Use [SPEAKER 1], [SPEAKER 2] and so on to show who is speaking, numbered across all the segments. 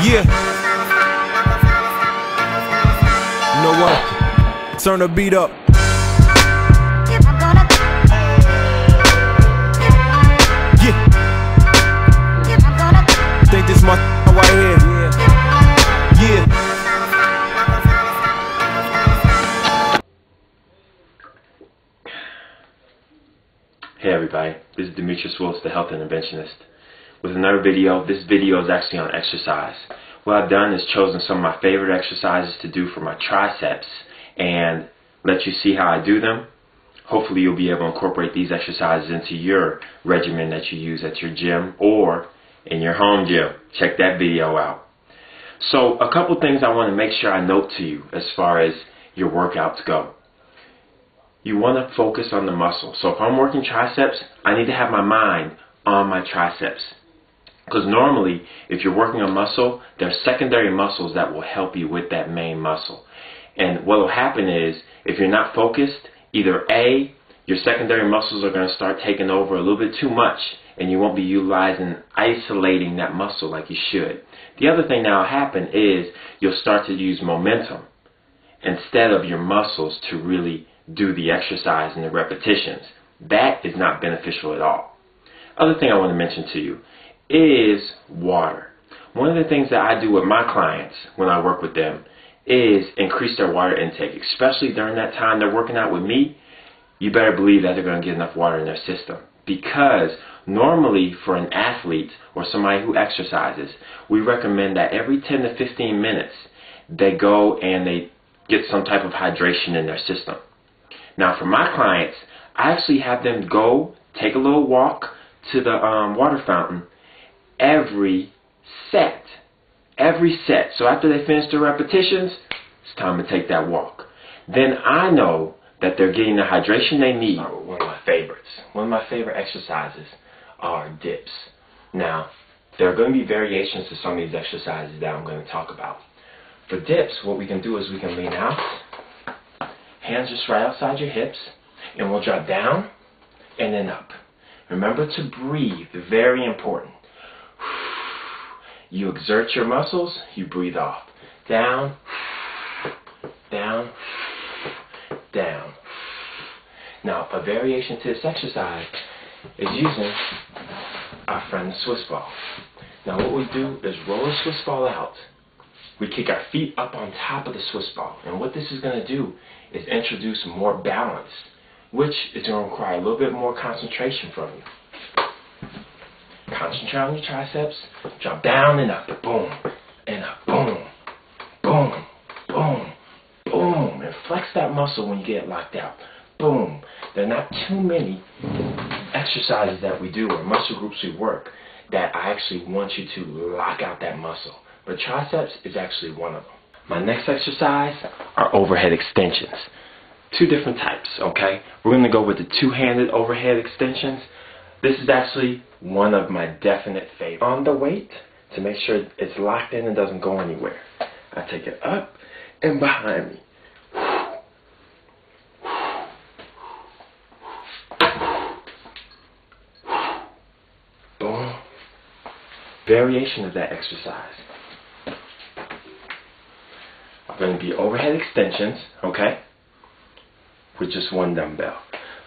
[SPEAKER 1] Yeah. You know what? Turn the beat up. Yeah. Think this is my right here. Yeah.
[SPEAKER 2] Hey everybody, this is Demetrius Willis, the Health Interventionist, with another video. This video is actually on exercise. What I've done is chosen some of my favorite exercises to do for my triceps and let you see how I do them. Hopefully you'll be able to incorporate these exercises into your regimen that you use at your gym or in your home gym. Check that video out. So a couple things I want to make sure I note to you as far as your workouts go. You want to focus on the muscle. So if I'm working triceps, I need to have my mind on my triceps. Because normally, if you're working a muscle, there are secondary muscles that will help you with that main muscle. And what will happen is, if you're not focused, either A, your secondary muscles are going to start taking over a little bit too much, and you won't be isolating that muscle like you should. The other thing that will happen is, you'll start to use momentum instead of your muscles to really do the exercise and the repetitions. That is not beneficial at all. Other thing I want to mention to you is water. One of the things that I do with my clients when I work with them is increase their water intake, especially during that time they're working out with me. You better believe that they're going to get enough water in their system, because normally for an athlete or somebody who exercises, we recommend that every 10 to 15 minutes they go and they get some type of hydration in their system. Now for my clients, I actually have them go take a little walk to the water fountain every set. So after they finish the repetitions, it's time to take that walk. Then I know that they're getting the hydration they need. One of my favorites. One of my favorite exercises are dips. Now, there are going to be variations to some of these exercises that I'm going to talk about. For dips, what we can do is we can lean out, hands just right outside your hips, and we'll drop down and then up. Remember to breathe, very important. You exert your muscles, you breathe off. Down, down, down. Now, a variation to this exercise is using our friend the Swiss ball. Now what we do is roll the Swiss ball out. We kick our feet up on top of the Swiss ball. And what this is going to do is introduce more balance, which is going to require a little bit more concentration from you. Concentrate on your triceps, drop down and up, boom, and up, boom, boom, boom, boom, and flex that muscle when you get locked out, boom. There are not too many exercises that we do or muscle groups we work that I actually want you to lock out that muscle. But triceps is actually one of them. My next exercise are overhead extensions. Two different types, okay? We're going to go with the two-handed overhead extensions. This is actually one of my definite favorites. On the weight, to make sure it's locked in and doesn't go anywhere, I take it up and behind me. Boom. Variation of that exercise. Going to be overhead extensions, okay, with just one dumbbell.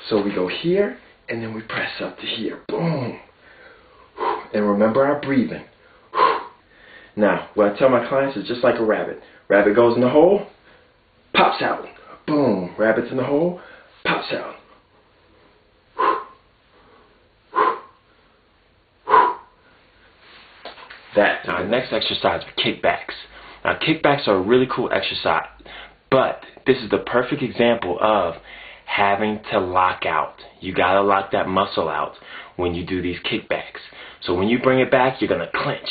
[SPEAKER 2] So we go here, and then we press up to here. Boom. And remember our breathing. Now, what I tell my clients is just like a rabbit. Rabbit goes in the hole, pops out. Boom. Rabbit's in the hole, pops out. That. Now, the next exercise are kickbacks. Now, kickbacks are a really cool exercise, but this is the perfect example of having to lock out. You got to lock that muscle out when you do these kickbacks. So when you bring it back, you're going to clench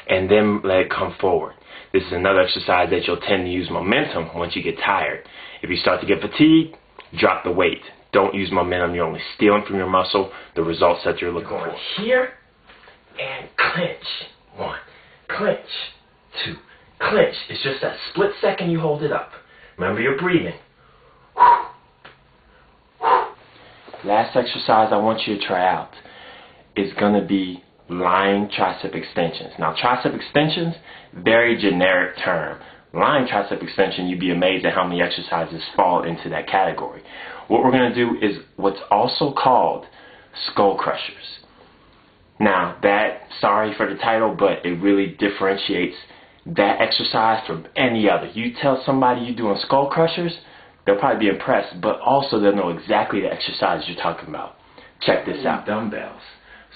[SPEAKER 2] and then let it come forward. This is another exercise that you'll tend to use momentum once you get tired. If you start to get fatigued, drop the weight. Don't use momentum. You're only stealing from your muscle the results that you're looking for. Here and clench. One, clench, two, clench. It's just that split second you hold it up. Remember your breathing. Last exercise I want you to try out is going to be lying tricep extensions. Now, tricep extensions, very generic term. Lying tricep extension, you'd be amazed at how many exercises fall into that category. What we're going to do is what's also called skull crushers. Now, sorry for the title, but it really differentiates that exercise from any other. You tell somebody you're doing skull crushers, they'll probably be impressed, but also they'll know exactly the exercise you're talking about. Check this out. Dumbbells.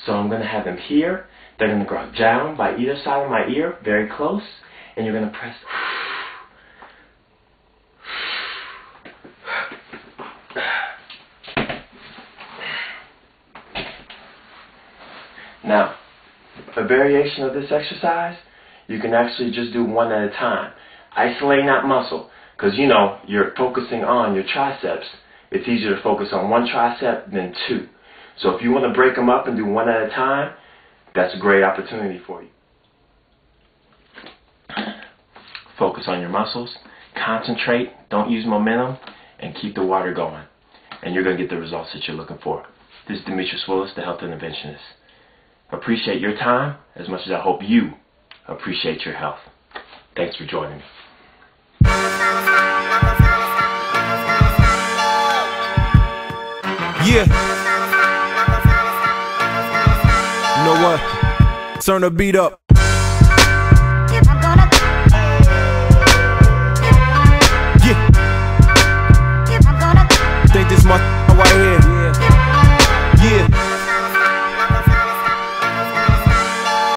[SPEAKER 2] So I'm going to have them here. They're going to go down by either side of my ear, very close, and you're going to press. Now, a variation of this exercise, you can actually just do one at a time. Isolating that muscle, because you know, you're focusing on your triceps. It's easier to focus on one tricep than two. So if you want to break them up and do one at a time, that's a great opportunity for you. Focus on your muscles, concentrate, don't use momentum, and keep the water going. And you're going to get the results that you're looking for. This is Demetrius Willis, the Health Interventionist. Appreciate your time as much as I hope you appreciate your health. Thanks for joining me.
[SPEAKER 1] Yeah. You know what? Turn the beat up.